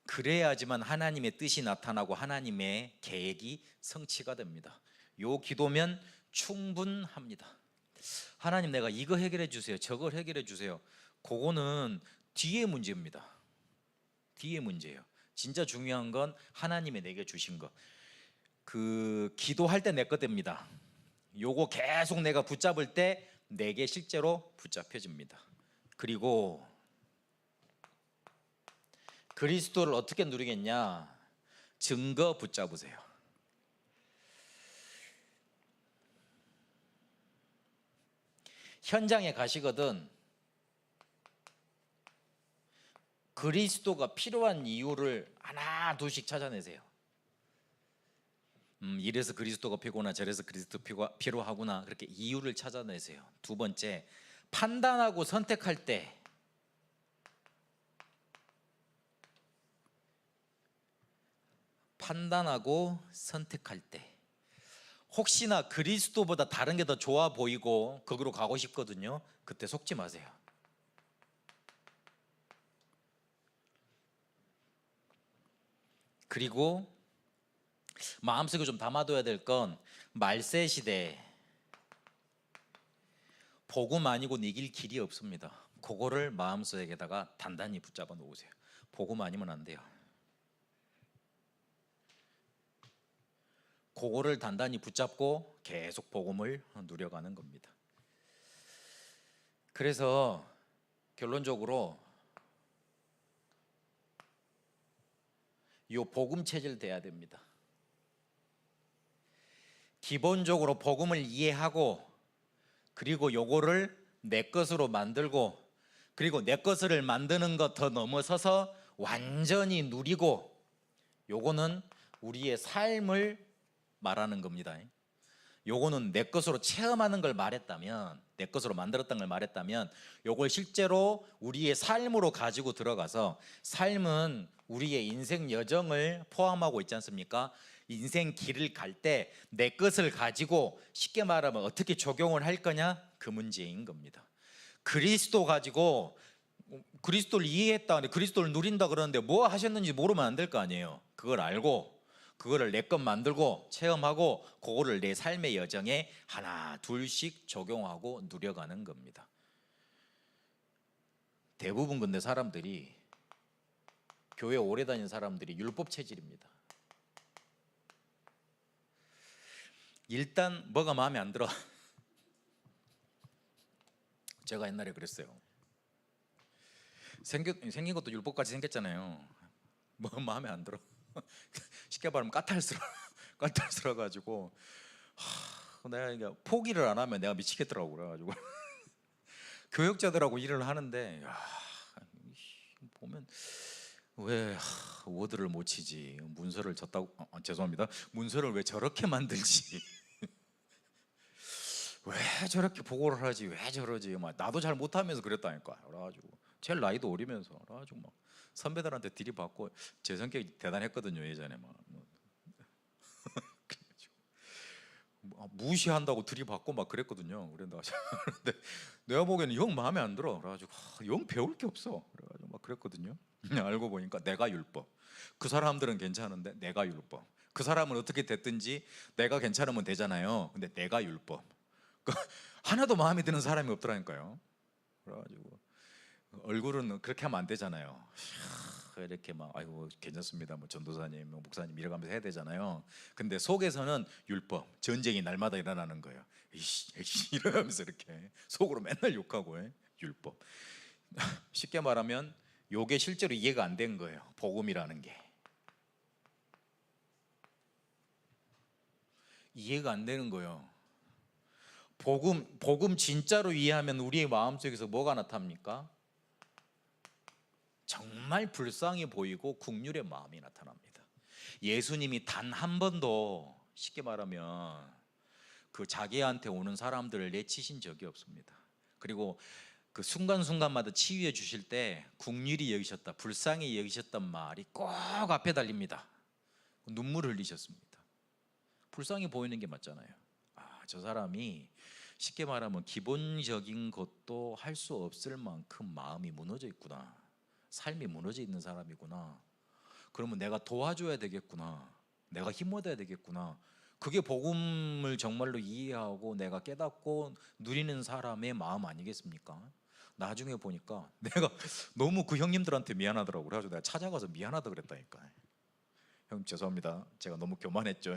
그래야지만 하나님의 뜻이 나타나고 하나님의 계획이 성취가 됩니다. 요 기도면 충분합니다. 하나님 내가 이거 해결해 주세요. 저걸 해결해 주세요. 그거는 뒤의 문제입니다. 뒤의 문제예요. 진짜 중요한 건 하나님이 내게 주신 거. 그 기도할 때 내 거 됩니다. 요거 계속 내가 붙잡을 때 내게 실제로 붙잡혀집니다. 그리고 그리스도를 어떻게 누리겠냐? 증거 붙잡으세요. 현장에 가시거든 그리스도가 필요한 이유를 하나 둘씩 찾아내세요. 이래서 그리스도가 필요하구나, 저래서 그리스도가 필요하구나, 그렇게 이유를 찾아내세요. 두 번째, 판단하고 선택할 때 혹시나 그리스도보다 다른 게 더 좋아 보이고 거기로 가고 싶거든요. 그때 속지 마세요. 그리고 마음속에 좀 담아둬야 될 건 말세 시대 복음 아니고 이길 길이 없습니다. 그거를 마음속에다가 단단히 붙잡아 놓으세요. 복음 아니면 안 돼요. 그거를 단단히 붙잡고 계속 복음을 누려가는 겁니다. 그래서 결론적으로 이 복음 체질 돼야 됩니다. 기본적으로 복음을 이해하고 그리고 요거를 내 것으로 만들고 그리고 내 것을 만드는 것 더 넘어서서 완전히 누리고, 요거는 우리의 삶을 말하는 겁니다. 요거는 내 것으로 체험하는 걸 말했다면, 내 것으로 만들었던 걸 말했다면, 요걸 실제로 우리의 삶으로 가지고 들어가서, 삶은 우리의 인생 여정을 포함하고 있지 않습니까? 인생 길을 갈 때 내 것을 가지고 쉽게 말하면 어떻게 적용을 할 거냐, 그 문제인 겁니다. 그리스도 가지고 그리스도를 이해했다, 그리스도를 누린다 그러는데 뭐 하셨는지 모르면 안 될 거 아니에요. 그걸 알고 그거를 내 것 만들고 체험하고 그거를 내 삶의 여정에 하나 둘씩 적용하고 누려가는 겁니다. 대부분 근데 사람들이, 교회 오래 다닌 사람들이 율법 체질입니다. 일단 뭐가 마음에 안 들어. 제가 옛날에 그랬어요. 생긴 것도 율법같이 생겼잖아요. 뭐 마음에 안 들어. 쉽게 말하면 까탈스러워 가지고 내가 이게 포기를 안 하면 내가 미치겠더라고. 그래가지고 교역자들하고 일을 하는데, 보면 왜 워드를 못 치지, 문서를 졌다고, 죄송합니다, 문서를 왜 저렇게 만들지, 왜 저렇게 보고를 하지, 왜 저러지, 막 나도 잘 못하면서 그랬다니까. 그래가지고 제일 나이도 어리면서 그래가지고 막 선배들한테 들이받고, 제 성격이 대단했거든요 예전에. 막 무시한다고 들이받고 막 그랬거든요. 그런데 내가 보기에는 영 마음에 안 들어. 그래가지고 영 배울 게 없어. 그래가지고 막 그랬거든요. 알고 보니까 내가 율법, 그 사람들은 괜찮은데 내가 율법, 그 사람은 어떻게 됐든지 내가 괜찮으면 되잖아요. 근데 내가 율법. 하나도 마음에 드는 사람이 없더라니까요. 그래가지고 얼굴은 그렇게 하면 안 되잖아요. 이렇게 막 아이고 괜찮습니다, 뭐 전도사님, 뭐 목사님 이래가면서 해야 되잖아요. 근데 속에서는 율법, 전쟁이 날마다 일어나는 거예요. 이씨 이러면서 이렇게 속으로 맨날 욕하고 율법. 쉽게 말하면 요게 실제로 이해가 안 된 거예요. 복음이라는 게 이해가 안 되는 거예요. 복음 진짜로 이해하면 우리의 마음속에서 뭐가 나타납니까? 정말 불쌍히 보이고 국률의 마음이 나타납니다. 예수님이 단 한 번도 쉽게 말하면 그 자기한테 오는 사람들을 내치신 적이 없습니다. 그리고 그 순간순간마다 치유해 주실 때 국률이 여기셨다, 불쌍히 여기셨단 말이 꼭 앞에 달립니다. 눈물을 흘리셨습니다. 불쌍히 보이는 게 맞잖아요. 저 사람이 쉽게 말하면 기본적인 것도 할 수 없을 만큼 마음이 무너져 있구나, 삶이 무너져 있는 사람이구나. 그러면 내가 도와줘야 되겠구나, 내가 힘 얻어야 되겠구나. 그게 복음을 정말로 이해하고 내가 깨닫고 누리는 사람의 마음 아니겠습니까? 나중에 보니까 내가 너무 그 형님들한테 미안하더라고. 그래가지고 내가 찾아가서 미안하다 그랬다니까. 형 죄송합니다, 제가 너무 교만했죠.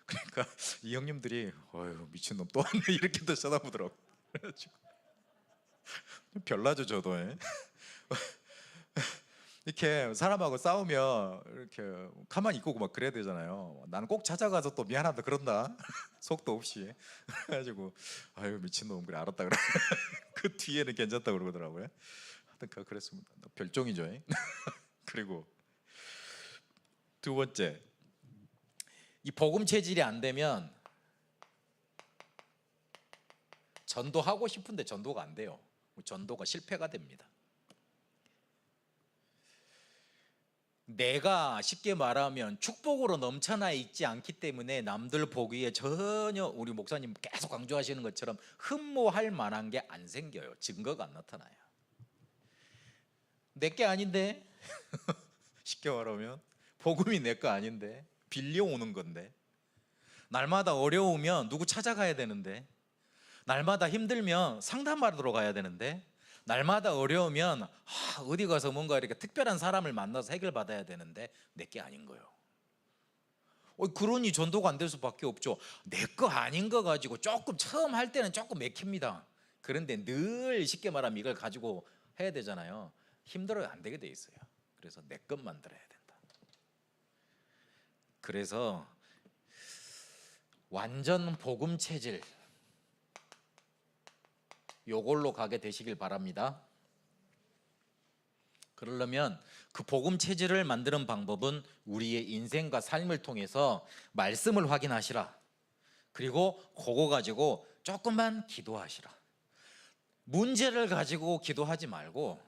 그러니까 이 형님들이 어휴 미친놈 또 왔네 이렇게 또 쳐다보더라고. 그래가지고 별나죠 저도. 이렇게 사람하고 싸우면 이렇게 가만히 있고 막 그래야 되잖아요. 나는 꼭 찾아가서 또 미안하다 그런다. 속도 없이. 그래가지고 아유 미친놈, 그래 알았다 그래. 그 뒤에는 괜찮다 그러더라고요. 하여튼 그랬습니다. 별종이죠. 그리고 두 번째, 이 복음 체질이 안 되면 전도하고 싶은데 전도가 안 돼요. 전도가 실패가 됩니다. 내가 쉽게 말하면 축복으로 넘쳐나 있지 않기 때문에 남들 보기에 전혀, 우리 목사님 계속 강조하시는 것처럼 흠모할 만한 게 안 생겨요. 증거가 안 나타나요. 내 게 아닌데 쉽게 말하면 복음이 내 거 아닌데 빌려오는 건데, 날마다 어려우면 누구 찾아가야 되는데, 날마다 힘들면 상담받으러 가야 되는데, 날마다 어려우면 어디 가서 뭔가 이렇게 특별한 사람을 만나서 해결받아야 되는데 내 게 아닌 거예요. 그러니 전도가 안 될 수밖에 없죠. 내 거 아닌 거 가지고 조금 처음 할 때는 조금 맥힙니다. 그런데 늘 쉽게 말하면 이걸 가지고 해야 되잖아요. 힘들어요. 안 되게 돼 있어요. 그래서 내 것 만들어야 된다. 그래서 완전 복음 체질, 요걸로 가게 되시길 바랍니다. 그러려면 그 복음 체질을 만드는 방법은 우리의 인생과 삶을 통해서 말씀을 확인하시라. 그리고 그거 가지고 조금만 기도하시라. 문제를 가지고 기도하지 말고,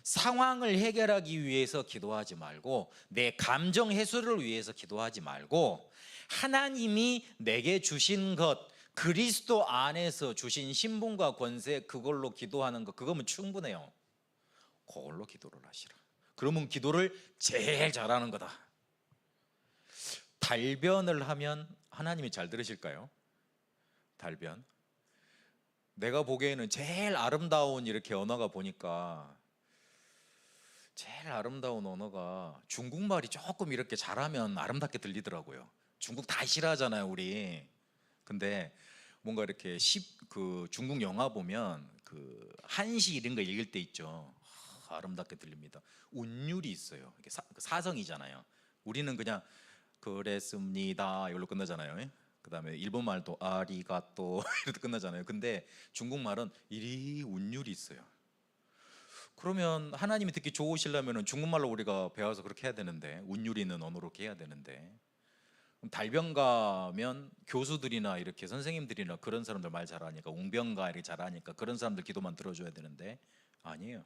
상황을 해결하기 위해서 기도하지 말고, 내 감정 해소를 위해서 기도하지 말고, 하나님이 내게 주신 것, 그리스도 안에서 주신 신분과 권세, 그걸로 기도하는 것, 그거면 충분해요. 그걸로 기도를 하시라. 그러면 기도를 제일 잘하는 거다. 달변을 하면 하나님이 잘 들으실까요? 달변. 내가 보기에는 제일 아름다운 이렇게 언어가, 보니까 제일 아름다운 언어가 중국말이 조금 이렇게 잘하면 아름답게 들리더라고요. 중국 다 싫어하잖아요, 우리. 근데 뭔가 이렇게 그 중국 영화 보면 그 한시 이런 거 읽을 때 있죠. 아름답게 들립니다. 운율이 있어요. 이게 사성이잖아요. 우리는 그냥 그랬습니다 이걸로 끝나잖아요. 그다음에 일본 말도 아리가또 이렇게 끝나잖아요. 근데 중국말은 이리 운율이 있어요. 그러면 하나님이 듣기 좋으시려면 중국말로 우리가 배워서 그렇게 해야 되는데, 운율 있는 언어로 이렇게 해야 되는데, 달변 가면 교수들이나 이렇게 선생님들이나 그런 사람들 말 잘하니까, 웅변가 이렇게 잘하니까 그런 사람들 기도만 들어줘야 되는데, 아니에요.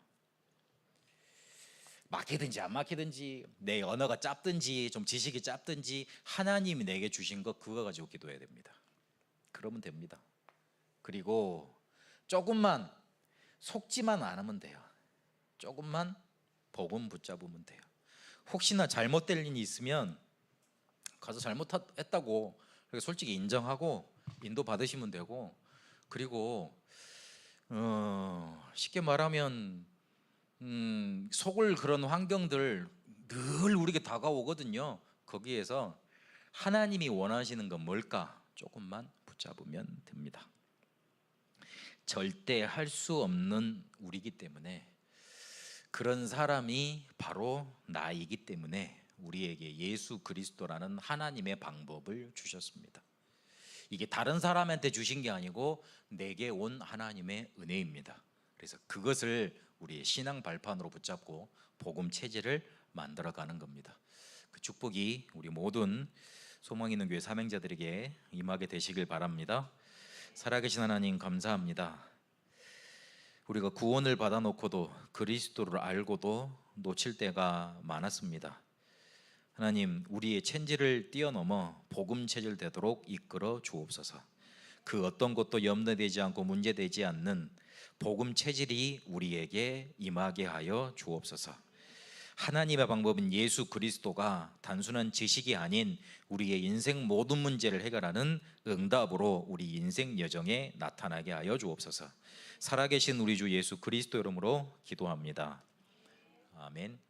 막히든지 안 막히든지, 내 언어가 짧든지 좀 지식이 짧든지, 하나님이 내게 주신 것 그거 가지고 기도해야 됩니다. 그러면 됩니다. 그리고 조금만 속지만 않으면 돼요. 조금만 복음 붙잡으면 돼요. 혹시나 잘못될 일이 있으면 가서 잘못했다고 솔직히 인정하고 인도 받으시면 되고, 그리고 쉽게 말하면 속을 그런 환경들 늘 우리에게 다가오거든요. 거기에서 하나님이 원하시는 건 뭘까? 조금만 붙잡으면 됩니다. 절대 할 수 없는 우리이기 때문에, 그런 사람이 바로 나이기 때문에 우리에게 예수 그리스도라는 하나님의 방법을 주셨습니다. 이게 다른 사람한테 주신 게 아니고 내게 온 하나님의 은혜입니다. 그래서 그것을 우리의 신앙 발판으로 붙잡고 복음 체질을 만들어가는 겁니다. 그 축복이 우리 모든 소망 있는 교회 사명자들에게 임하게 되시길 바랍니다. 살아계신 하나님 감사합니다. 우리가 구원을 받아놓고도 그리스도를 알고도 놓칠 때가 많았습니다. 하나님, 우리의 체질을 뛰어넘어 복음 체질 되도록 이끌어 주옵소서. 그 어떤 것도 염려되지 않고 문제되지 않는 복음 체질이 우리에게 임하게 하여 주옵소서. 하나님의 방법은 예수 그리스도가 단순한 지식이 아닌 우리의 인생 모든 문제를 해결하는 응답으로 우리 인생 여정에 나타나게 하여 주옵소서. 살아계신 우리 주 예수 그리스도 이름으로 기도합니다. 아멘.